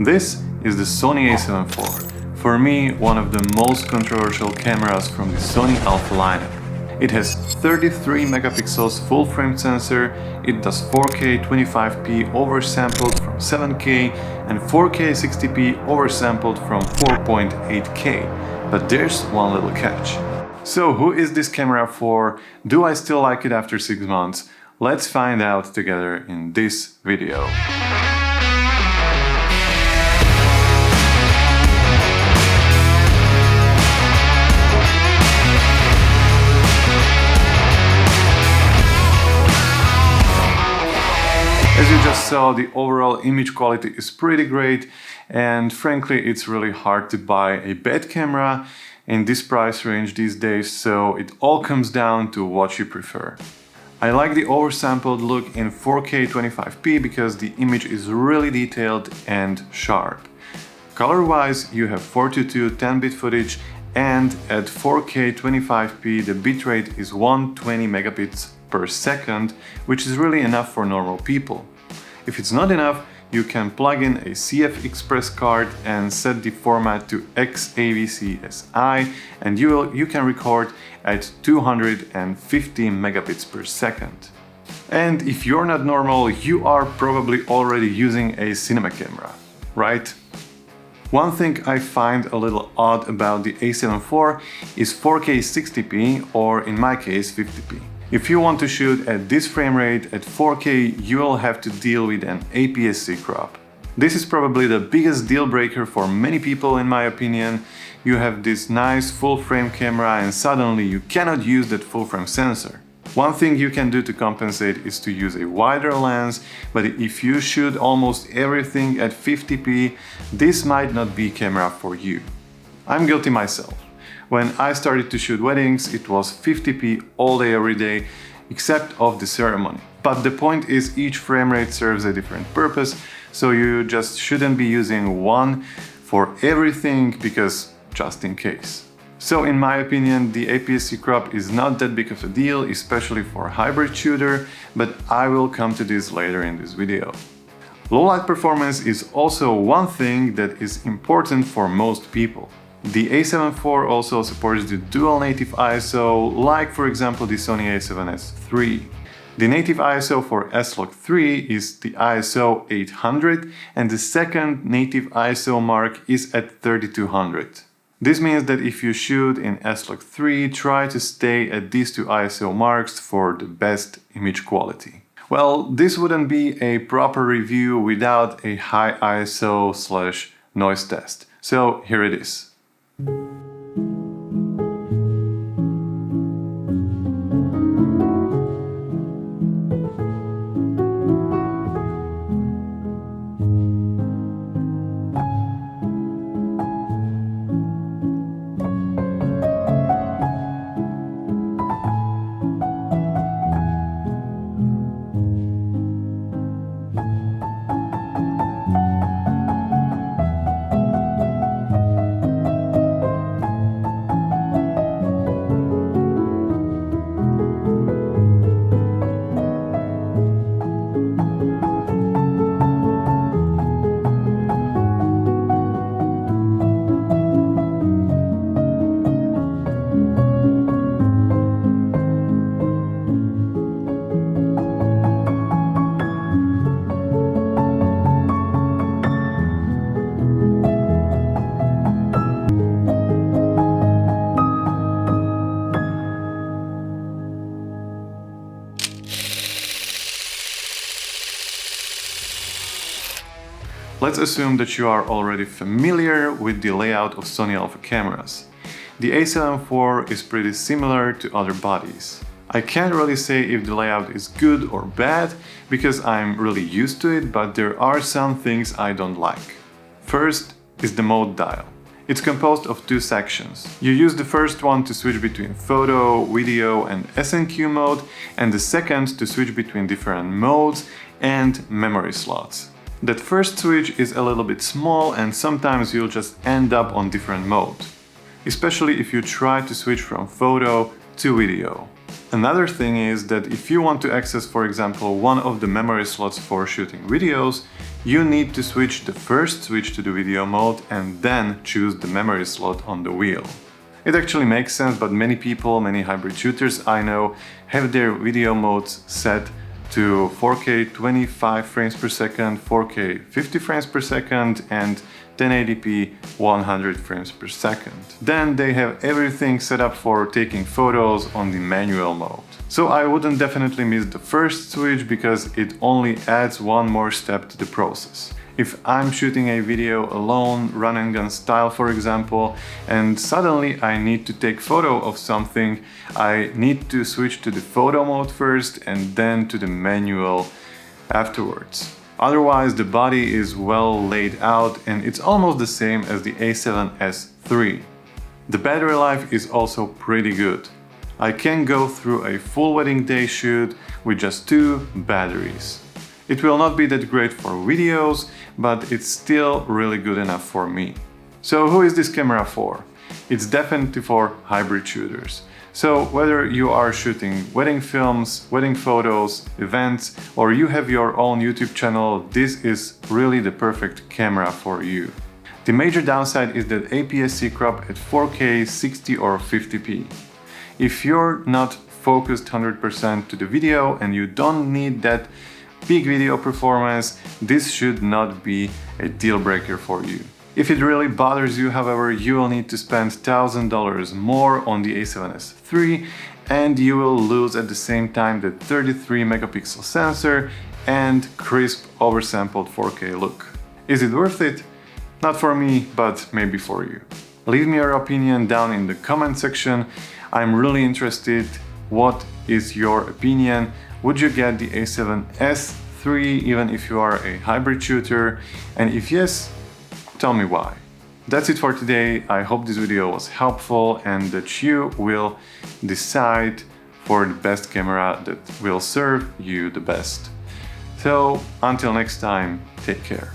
This is the Sony A7IV. For me, one of the most controversial cameras from the Sony Alpha lineup. It has 33 megapixels full frame sensor, it does 4K 25p oversampled from 7K and 4K 60p oversampled from 4.8K. But there's one little catch. So who is this camera for? Do I still like it after 6 months? Let's find out together in this video. As you just saw, the overall image quality is pretty great, and frankly it's really hard to buy a bad camera in this price range these days, so it all comes down to what you prefer. I like the oversampled look in 4K 25p because the image is really detailed and sharp. Color-wise, you have 422 10-bit footage, and at 4K 25p the bitrate is 120 megabits per second, which is really enough for normal people. If it's not enough, you can plug in a CF Express card and set the format to XAVC-SI, and you can record at 250 megabits per second. And if you're not normal, you are probably already using a cinema camera, right? One thing I find a little odd about the A7IV is 4K 60p, or in my case 50p. If you want to shoot at this frame rate at 4K, you will have to deal with an APS-C crop. This is probably the biggest deal breaker for many people in my opinion. You have this nice full frame camera and suddenly you cannot use that full frame sensor. One thing you can do to compensate is to use a wider lens, but if you shoot almost everything at 50p, this might not be a camera for you. I'm guilty myself. When I started to shoot weddings, it was 50p all day every day, except of the ceremony. But the point is, each frame rate serves a different purpose, so you just shouldn't be using one for everything, because just in case. So in my opinion, the APS-C crop is not that big of a deal, especially for a hybrid shooter, but I will come to this later in this video. Low light performance is also one thing that is important for most people. The A7IV also supports the dual native ISO, like for example the Sony A7S III. The native ISO for S-Log3 is the ISO 800, and the second native ISO mark is at 3200. This means that if you shoot in S-Log3, try to stay at these two ISO marks for the best image quality. Well, this wouldn't be a proper review without a high ISO/noise test. So here it is. Let's assume that you are already familiar with the layout of Sony Alpha cameras. The A7IV is pretty similar to other bodies. I can't really say if the layout is good or bad, because I'm really used to it, but there are some things I don't like. First is the mode dial. It's composed of two sections. You use the first one to switch between photo, video and SNQ mode, and the second to switch between different modes and memory slots. That first switch is a little bit small and sometimes you'll just end up on different modes, especially if you try to switch from photo to video. Another thing is that if you want to access, for example, one of the memory slots for shooting videos, you need to switch the first switch to the video mode and then choose the memory slot on the wheel. It actually makes sense, but many people, many hybrid shooters I know, have their video modes set to 4K 25 frames per second, 4K 50 frames per second, and 1080p 100 frames per second. Then they have everything set up for taking photos on the manual mode. So I wouldn't definitely miss the first switch because it only adds one more step to the process. If I'm shooting a video alone, run and gun style for example, and suddenly I need to take photo of something, I need to switch to the photo mode first and then to the manual afterwards. Otherwise the body is well laid out and it's almost the same as the A7S III. The battery life is also pretty good. I can go through a full wedding day shoot with just 2 batteries. It will not be that great for videos, but it's still really good enough for me. So who is this camera for? It's definitely for hybrid shooters. So whether you are shooting wedding films, wedding photos, events, or you have your own YouTube channel, this is really the perfect camera for you. The major downside is that APS-C crop at 4K 60 or 50p. If you're not focused 100% to the video and you don't need that big video performance, this should not be a deal breaker for you. If it really bothers you, however, you will need to spend $1,000 more on the A7S III and you will lose at the same time the 33 megapixel sensor and crisp oversampled 4K look. Is it worth it? Not for me, but maybe for you. Leave me your opinion down in the comment section. I'm really interested. What is your opinion? Would you get the A7S III even if you are a hybrid shooter? And if yes, tell me why. That's it for today. I hope this video was helpful and that you will decide for the best camera that will serve you the best. So until next time, take care.